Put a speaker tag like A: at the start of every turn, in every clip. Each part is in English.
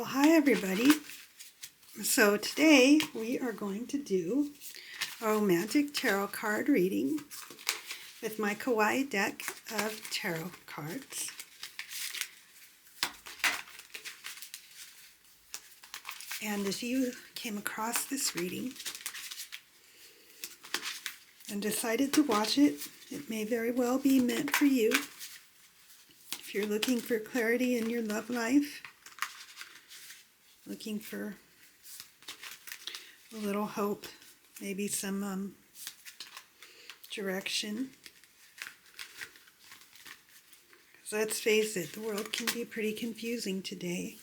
A: Well, hi everybody. So today we are going to do a romantic tarot card reading with my Kawaii deck of tarot cards. And as you came across this reading and decided to watch it, it may very well be meant for you. If you're looking for clarity in your love life, looking for a little hope, maybe some direction. Because let's face it, the world can be pretty confusing today.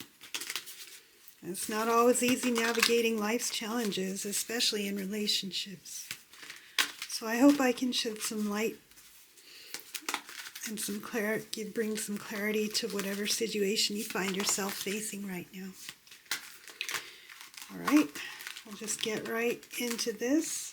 A: It's not always easy navigating life's challenges, especially in relationships. So I hope I can shed some light and some clarity, bring some clarity to whatever situation you find yourself facing right now. All right, we'll just get right into this.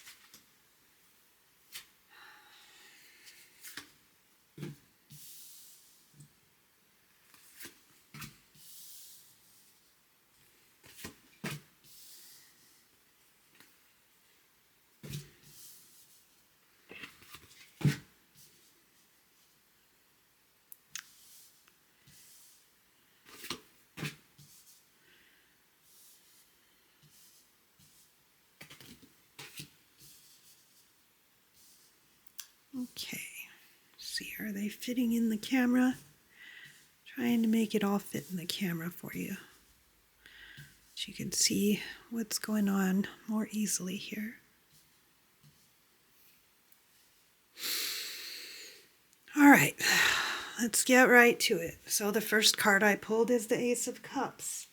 A: Okay, see, are they fitting in the camera? Trying to make it all fit in the camera for you, so you can see what's going on more easily here. All right, let's get right to it. So the first card I pulled is the Ace of Cups.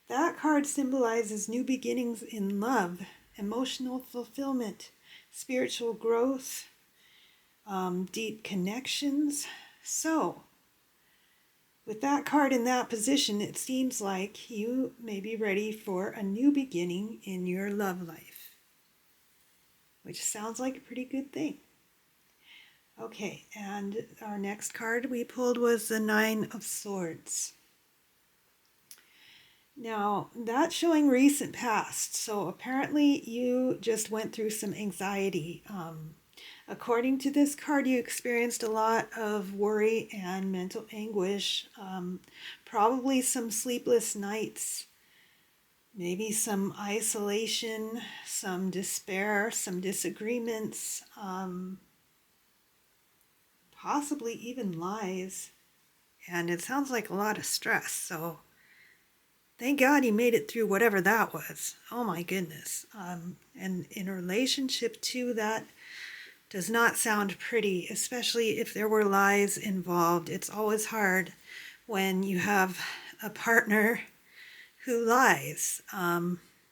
A: That card symbolizes new beginnings in love, emotional fulfillment, spiritual growth, deep connections. So, with that card in that position, it seems like you may be ready for a new beginning in your love life, which sounds like a pretty good thing. Okay, and our next card we pulled was the Nine of Swords. Now, that's showing recent past, so apparently you just went through some anxiety. According to this card, you experienced a lot of worry and mental anguish, probably some sleepless nights, maybe some isolation, some despair, some disagreements, possibly even lies, and it sounds like a lot of stress. So thank God you made it through whatever that was. Oh my goodness. And in a relationship too, that does not sound pretty, especially if there were lies involved. It's always hard when you have a partner who lies.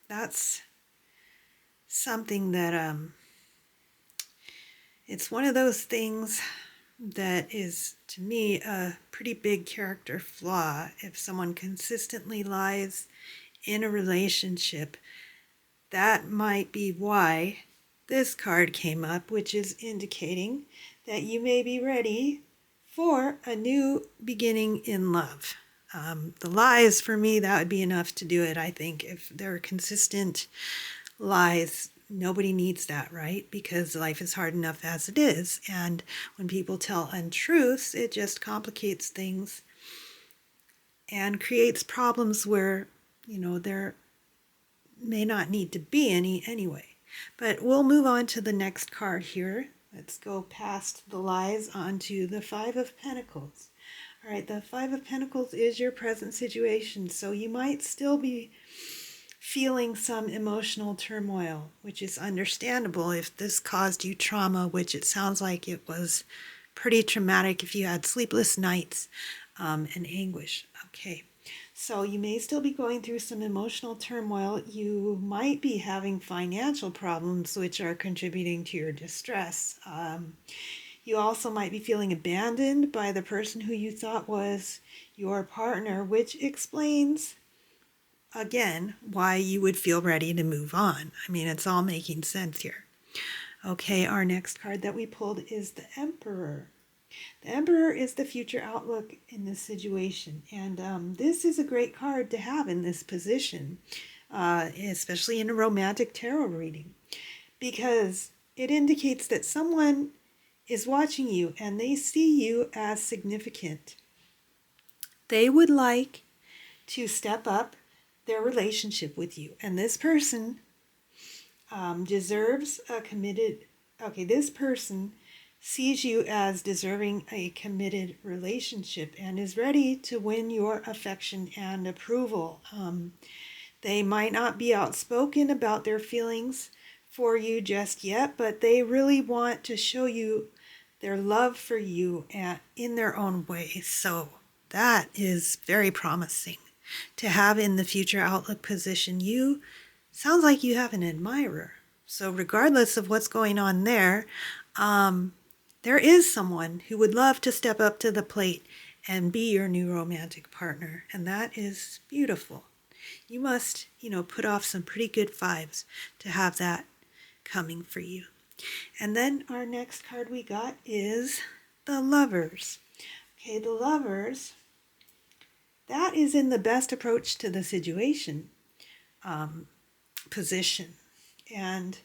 A: That's something that, it's one of those things that is, to me, a pretty big character flaw. If someone consistently lies in a relationship, that might be why this card came up, which is indicating that you may be ready for a new beginning in love. The lies, for me, that would be enough to do it, I think. If there are consistent lies, nobody needs that, right? Because life is hard enough as it is. And when people tell untruths, it just complicates things and creates problems where, there may not need to be any anyway. But we'll move on to the next card here. Let's go past the lies onto the Five of Pentacles. All right, the Five of Pentacles is your present situation, so you might still be feeling some emotional turmoil, which is understandable if this caused you trauma, which it sounds like it was pretty traumatic if you had sleepless nights and anguish. Okay. So you may still be going through some emotional turmoil. You might be having financial problems which are contributing to your distress. You also might be feeling abandoned by the person who you thought was your partner, which explains, again, why you would feel ready to move on. I mean, it's all making sense here. Okay, our next card that we pulled is the Emperor. The Emperor is the future outlook in this situation, and this is a great card to have in this position, especially in a romantic tarot reading, because it indicates that someone is watching you and they see you as significant. They would like to step up their relationship with you, and this person deserves a committed, this person sees you as deserving a committed relationship and is ready to win your affection and approval. They might not be outspoken about their feelings for you just yet, but they really want to show you their love for you in their own way. So that is very promising to have in the future outlook position. You sounds like you have an admirer. So regardless of what's going on there, there is someone who would love to step up to the plate and be your new romantic partner. And that is beautiful. You must, put off some pretty good vibes to have that coming for you. And then our next card we got is the Lovers. Okay, the Lovers, that is in the best approach to the situation position. And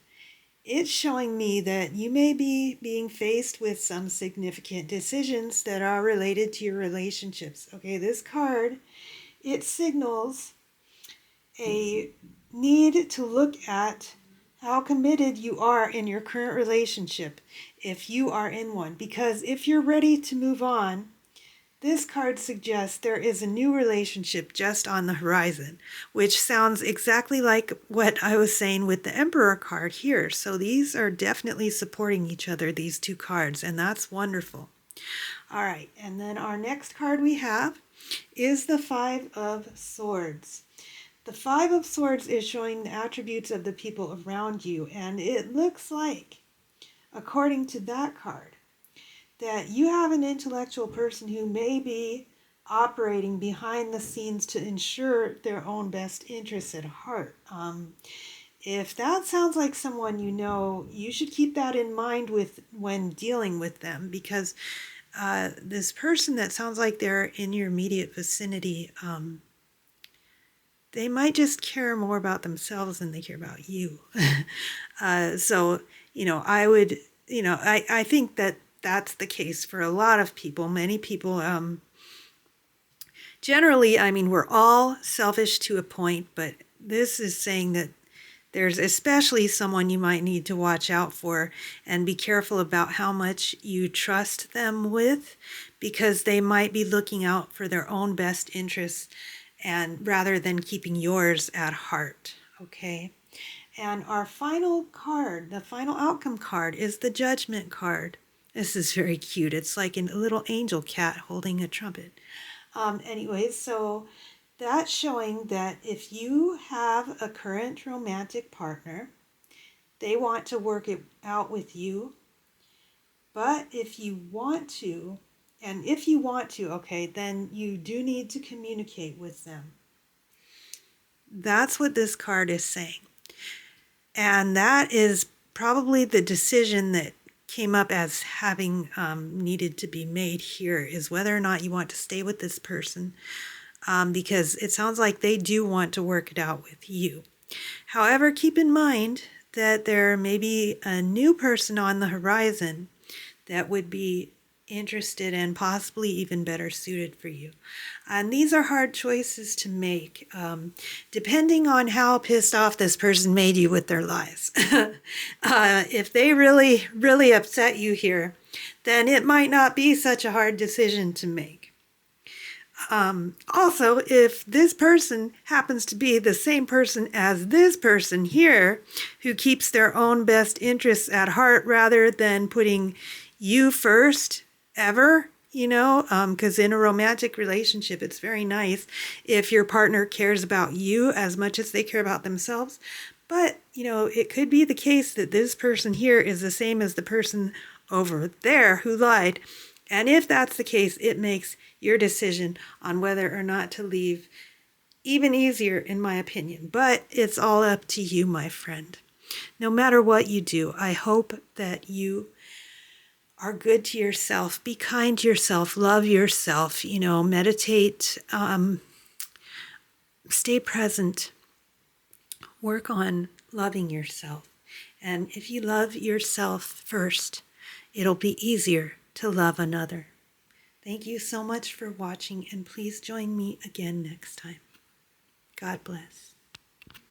A: it's showing me that you may be being faced with some significant decisions that are related to your relationships. Okay, this card, it signals a need to look at how committed you are in your current relationship, if you are in one. Because if you're ready to move on, this card suggests there is a new relationship just on the horizon, which sounds exactly like what I was saying with the Emperor card here. So these are definitely supporting each other, these two cards, and that's wonderful. All right, and then our next card we have is the Five of Swords. The Five of Swords is showing the attributes of the people around you, and it looks like, according to that card, that you have an intellectual person who may be operating behind the scenes to ensure their own best interests at heart. If that sounds like someone you know, you should keep that in mind when dealing with them, because this person that sounds like they're in your immediate vicinity, they might just care more about themselves than they care about you. So, I would, I think that that's the case for a lot of people. Many people, generally, we're all selfish to a point, but this is saying that there's especially someone you might need to watch out for and be careful about how much you trust them with, because they might be looking out for their own best interests and rather than keeping yours at heart. Okay. And our final card, the final outcome card, is the Judgment card. This is very cute. It's like a little angel cat holding a trumpet. Anyways, so that's showing that if you have a current romantic partner, they want to work it out with you. But if you want to, okay, then you do need to communicate with them. That's what this card is saying. And that is probably the decision that came up as having needed to be made here, is whether or not you want to stay with this person, because it sounds like they do want to work it out with you. However, keep in mind that there may be a new person on the horizon that would be interested and possibly even better suited for you. And these are hard choices to make, depending on how pissed off this person made you with their lies. If they really, really upset you here, then it might not be such a hard decision to make. Also, if this person happens to be the same person as this person here, who keeps their own best interests at heart rather than putting you first ever, because in a romantic relationship, it's very nice if your partner cares about you as much as they care about themselves. But, it could be the case that this person here is the same as the person over there who lied. And if that's the case, it makes your decision on whether or not to leave even easier, in my opinion. But it's all up to you, my friend. No matter what you do, I hope that you are good to yourself. Be kind to yourself. Love yourself. Meditate. Stay present. Work on loving yourself. And if you love yourself first, it'll be easier to love another. Thank you so much for watching, and please join me again next time. God bless.